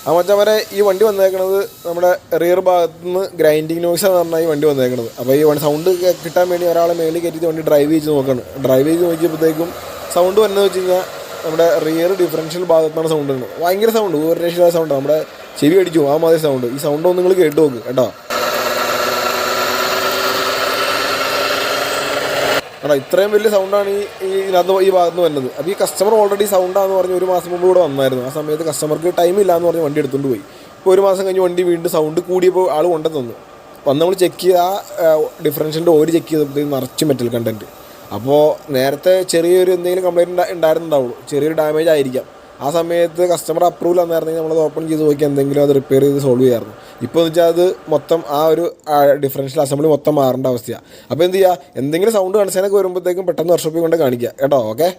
ആ മച്ചാമാരെ ഈ വണ്ടി വന്നേക്കണത് നമ്മുടെ റിയർ ഭാഗത്ത് നിന്ന് ഗ്രൈൻഡിങ് നോയ്സ് എന്ന് പറഞ്ഞാൽ ഈ വണ്ടി വന്നേക്കണത്. അപ്പോൾ ഈ സൗണ്ട് കിട്ടാൻ വേണ്ടി ഒരാളെ മേളിൽ കയറ്റിയിട്ട് വണ്ടി ഡ്രൈവ് ചെയ്ത് നോക്കുകയാണ്. ഡ്രൈവ് ചെയ്ത് നോക്കിയപ്പോഴത്തേക്കും സൗണ്ട് വന്നതെന്ന് വെച്ച് കഴിഞ്ഞാൽ നമ്മുടെ റിയർ ഡിഫറൻഷ്യൽ ഭാഗത്താണ് സൗണ്ട് ഉണ്ട്. ഭയങ്കര സൗണ്ട്, ഒരു രക്ഷയില്ലാത്ത സൗണ്ട്, നമ്മുടെ ചെവി അടിച്ചു ആ മാതിരി സൗണ്ട്. ഈ സൗണ്ട് ഒന്ന് നിങ്ങൾ കേട്ട് നോക്ക് കേട്ടോ. എടാ ഇത്രയും വലിയ സൗണ്ടാണ് ഇതിനകത്ത് ഈ ഭാഗത്ത് നിന്ന് വരുന്നത്. അപ്പോൾ ഈ കസ്റ്റമർ ഓൾറെഡി സൗണ്ടാന്ന് പറഞ്ഞ് ഒരു മാസം മുമ്പ് ഇവിടെ വന്നായിരുന്നു. ആ സമയത്ത് കസ്റ്റമർക്ക് ടൈമില്ല എന്ന് പറഞ്ഞ് വണ്ടി എടുത്തുകൊണ്ട് പോയി. ഇപ്പോൾ ഒരു മാസം കഴിഞ്ഞ് വണ്ടി വീണ്ടും സൗണ്ട് കൂടിയപ്പോൾ ആൾ കൊണ്ടു തന്നു. വന്ന് നമ്മൾ ചെക്ക് ചെയ്ത് ആ ഡിഫറൻഷ്യലിൻ്റെ ഓര് ചെക്ക് ചെയ്തപ്പോഴത്തേക്കും നിറച്ച് മെറ്റൽ കണ്ടൻറ്റ്. അപ്പോൾ നേരത്തെ ചെറിയൊരു എന്തെങ്കിലും കംപ്ലയിൻറ്റ് ഉണ്ടായിരുന്നുണ്ടാവുള്ളൂ, ചെറിയൊരു ഡാമേജ് ആയിരിക്കാം. ആ സമയത്ത് കസ്റ്റമർ അപ്രൂവൽ വന്നായിരുന്നെങ്കിൽ നമ്മളത് ഓപ്പൺ ചെയ്ത് നോക്കി എന്തെങ്കിലും അത് റിപ്പയർ ചെയ്ത് സോൾവ് ചെയ്യായിരുന്നു. ഇപ്പോൾ എന്ന് വെച്ചാൽ അത് മൊത്തം ആ ഒരു ഡിഫറൻഷ്യൽ അസംബ്ലി മൊത്തം മാറേണ്ട അവസ്ഥയാണ്. അപ്പോൾ എന്ത് ചെയ്യുക, എന്തെങ്കിലും സൗണ്ട് കൺസേണൊക്കെ വരുമ്പോഴത്തേക്കും പെട്ടെന്ന് വർക്ക്ഷോപ്പിൽ കൊണ്ട് കാണിക്കുക കേട്ടോ. ഓക്കെ.